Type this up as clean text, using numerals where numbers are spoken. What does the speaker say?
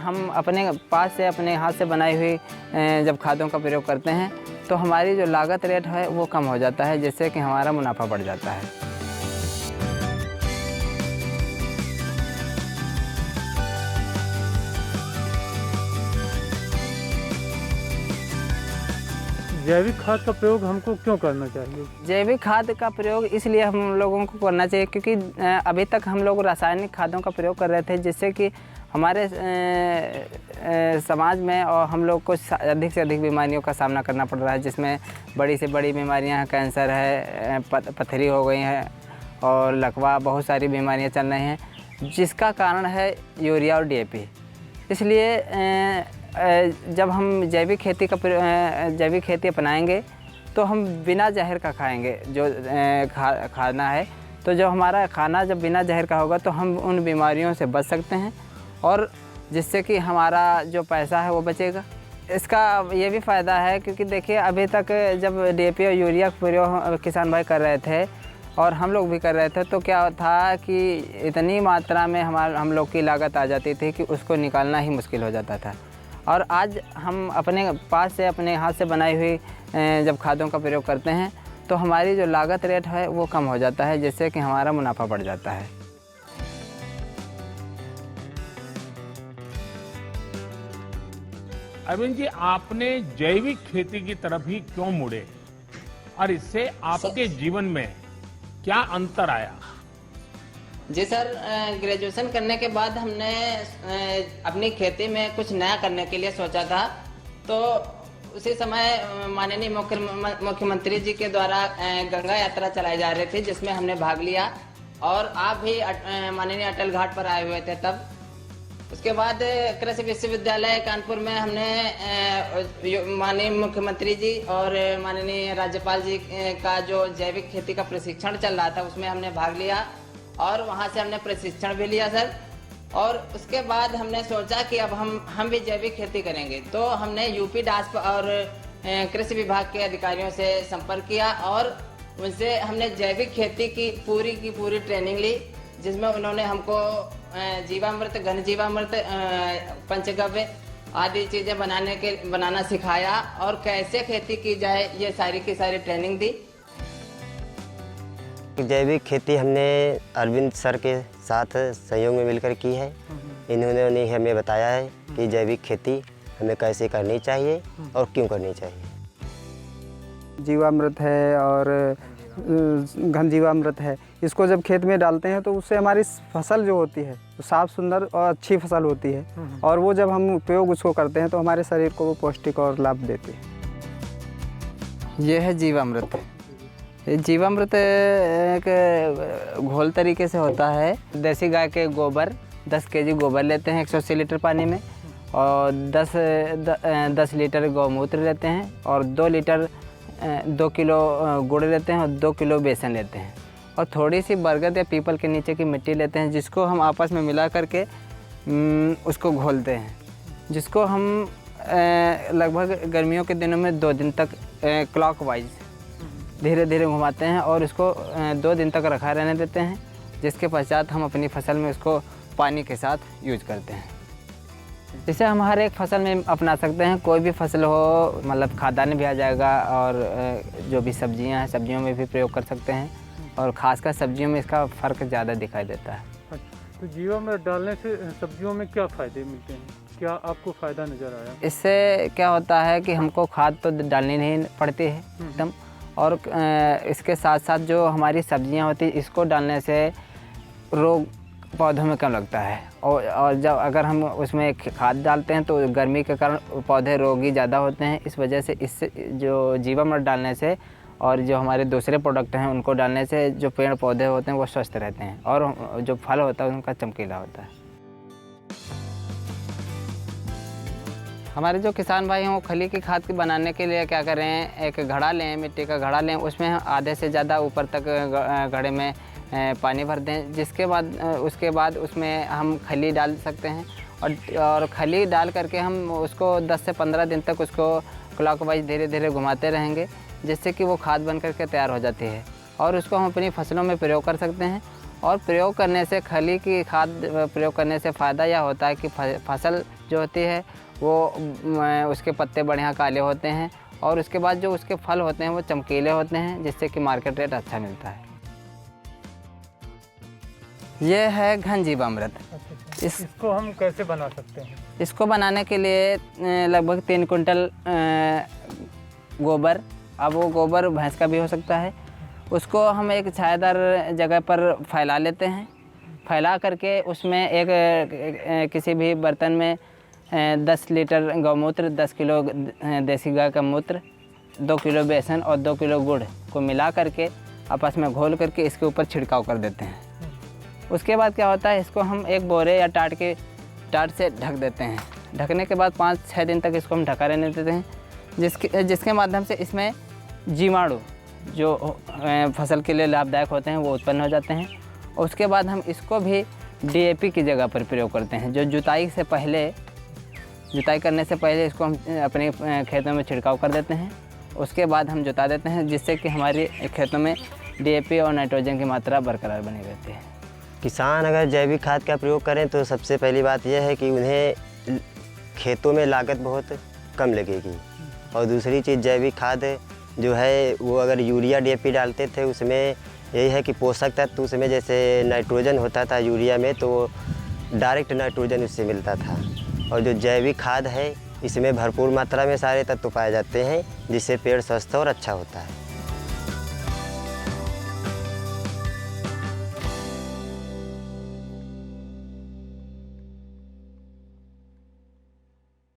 हम अपने पास से अपने हाथ से बनाई हुई जब खादों का प्रयोग करते हैं तो हमारी जो लागत रेट है वो कम हो जाता है, जिससे कि हमारा मुनाफा बढ़ जाता है। जैविक खाद का प्रयोग हमको क्यों करना चाहिए? जैविक खाद का प्रयोग इसलिए हम लोगों को करना चाहिए क्योंकि अभी तक हम लोग रासायनिक खादों का प्रयोग कर रहे थे, जिससे कि हमारे समाज में और हम लोग को अधिक से अधिक बीमारियों का सामना करना पड़ रहा है, जिसमें बड़ी से बड़ी बीमारियां हैं, कैंसर है, पथरी हो गई है और लकवा, बहुत सारी बीमारियां चल रही हैं, जिसका कारण है यूरिया और DAP। इसलिए जब हम जैविक खेती अपनाएंगे तो हम बिना जहर का खाएंगे जो खाना है, तो जो हमारा खाना जब बिना जहर का होगा तो हम उन बीमारियों से बच सकते हैं और जिससे कि हमारा जो पैसा है वो बचेगा। इसका ये भी फ़ायदा है क्योंकि देखिए अभी तक जब DAP और यूरिया का प्रयोग किसान भाई कर रहे थे और हम लोग भी कर रहे थे तो क्या था कि इतनी मात्रा में हम लोग की लागत आ जाती थी कि उसको निकालना ही मुश्किल हो जाता था। और आज हम अपने पास से अपने हाथ से बनाई हुई जब खादों का प्रयोग करते हैं तो हमारी जो लागत रेट है वो कम हो जाता है, जिससे कि हमारा मुनाफा बढ़ जाता है। अरविंद जी, आपने जैविक खेती की तरफ ही क्यों मुड़े और इससे आपके जीवन में क्या अंतर आया? जी सर, ग्रेजुएशन करने के बाद हमने अपनी खेती में कुछ नया करने के लिए सोचा था, तो उसी समय माननीय मुख्यमंत्री जी के द्वारा गंगा यात्रा चलाई जा रही थी, जिसमें हमने भाग लिया और आप भी माननीय अटल घाट पर आए हुए थे तब। उसके बाद कृषि विश्वविद्यालय कानपुर में हमने माननीय मुख्यमंत्री जी और माननीय राज्यपाल जी का जो जैविक खेती का प्रशिक्षण चल रहा था उसमें हमने भाग लिया और वहाँ से हमने प्रशिक्षण भी लिया सर। और उसके बाद हमने सोचा कि अब हम भी जैविक खेती करेंगे, तो हमने यूपी डास और कृषि विभाग के अधिकारियों से संपर्क किया और उनसे हमने जैविक खेती की पूरी ट्रेनिंग ली, जिसमें उन्होंने हमको जीवामृत, घन जीवामृत, पंचगव्य आदि चीज़ें बनाना सिखाया और कैसे खेती की जाए ये सारी की सारी ट्रेनिंग दी। जैविक खेती हमने अरविंद सर के साथ सहयोग में मिलकर की है। इन्होंने हमें बताया है कि जैविक खेती हमें कैसे करनी चाहिए और क्यों करनी चाहिए। जीवामृत है और घन जीवामृत है, इसको जब खेत में डालते हैं तो उससे हमारी फसल जो होती है तो साफ़ सुंदर और अच्छी फसल होती है और वो जब हम उपयोग उसको करते हैं तो हमारे शरीर को वो पौष्टिक और लाभ देती है। ये है जीवामृत। जीवामृत एक घोल तरीके से होता है। देसी गाय के गोबर 10 केजी गोबर लेते हैं 180 लीटर पानी में और 10 लीटर गौमूत्र लेते हैं और 2 किलो गुड़ लेते हैं और 2 किलो बेसन लेते हैं और थोड़ी सी बरगद या पीपल के नीचे की मिट्टी लेते हैं, जिसको हम आपस में मिला करके उसको घोलते हैं, जिसको हम लगभग गर्मियों के दिनों में 2 दिन तक क्लॉकवाइज धीरे धीरे घुमाते हैं और इसको 2 दिन तक रखा रहने देते हैं, जिसके पश्चात हम अपनी फसल में उसको पानी के साथ यूज करते हैं। इसे हम हर एक फसल में अपना सकते हैं, कोई भी फसल हो, मतलब खादान भी आ जाएगा और जो भी सब्जियां हैं सब्जियों में भी प्रयोग कर सकते हैं और ख़ासकर सब्जियों में इसका फ़र्क ज़्यादा दिखाई देता है। तो जीवामृत डालने से सब्जियों में क्या फ़ायदे मिलते हैं? क्या आपको फ़ायदा नज़र आया? इससे क्या होता है कि हमको खाद तो डालनी नहीं पड़ती है एकदम, और इसके साथ साथ जो हमारी सब्जियां होती हैं इसको डालने से रोग पौधों में कम लगता है और जब अगर हम उसमें खाद डालते हैं तो गर्मी के कारण पौधे रोगी ज़्यादा होते हैं। इस वजह से इससे जो जीवामृत डालने से और जो हमारे दूसरे प्रोडक्ट हैं उनको डालने से जो पेड़ पौधे होते हैं वो स्वस्थ रहते हैं और जो फल होता है उनका चमकीला होता है। हमारे जो किसान भाई हैं वो खली की खाद बनाने के लिए क्या करें, एक घड़ा लें, मिट्टी का घड़ा लें, उसमें आधे से ज़्यादा ऊपर तक घड़े में पानी भर दें, जिसके बाद उसके बाद उसमें हम खली डाल सकते हैं और खली डाल करके हम उसको 10 से 15 दिन तक उसको क्लॉकवाइज धीरे धीरे घुमाते रहेंगे, जिससे कि वो खाद बन करके तैयार हो जाती है और उसको हम अपनी फसलों में प्रयोग कर सकते हैं और प्रयोग करने से खली की खाद प्रयोग करने से फ़ायदा यह होता है कि फसल जो होती है वो उसके पत्ते बढ़िया काले होते हैं और उसके बाद जो उसके फल होते हैं वो चमकीले होते हैं, जिससे कि मार्केट रेट अच्छा मिलता है। ये है घनजीवामृत। इसको हम कैसे बना सकते हैं? इसको बनाने के लिए लगभग 3 कुंटल गोबर, अब वो गोबर भैंस का भी हो सकता है, उसको हम एक छायादार जगह पर फैला लेते हैं। फैला करके उसमें एक किसी भी बर्तन में 10 लीटर गौमूत्र, 10 किलो देसी गाय का मूत्र, 2 किलो बेसन और 2 किलो गुड़ को मिला करके आपस में घोल करके इसके ऊपर छिड़काव कर देते हैं। उसके बाद क्या होता है, इसको हम एक बोरे या टाट से ढक देते हैं। ढकने के बाद 5-6 दिन तक इसको हम ढका रहने देते हैं, जिसके माध्यम से इसमें जीवाणु जो फसल के लिए लाभदायक होते हैं वो उत्पन्न हो जाते हैं। उसके बाद हम इसको भी DAP की जगह पर प्रयोग करते हैं, जो जुताई करने से पहले इसको हम अपने खेतों में छिड़काव कर देते हैं। उसके बाद हम जुता देते हैं, जिससे कि हमारे खेतों में DAP और नाइट्रोजन की मात्रा बरकरार बनी रहती है। किसान अगर जैविक खाद का प्रयोग करें तो सबसे पहली बात यह है कि उन्हें खेतों में लागत बहुत कम लगेगी, और दूसरी चीज़ जैविक खाद जो है वो अगर यूरिया DAP डालते थे उसमें यही है कि पोषक तत्व उसमें जैसे नाइट्रोजन होता था यूरिया में, तो डायरेक्ट नाइट्रोजन उससे मिलता था, और जो जैविक खाद है इसमें भरपूर मात्रा में सारे तत्व पाए जाते हैं, जिससे पेड़ स्वस्थ और अच्छा होता है।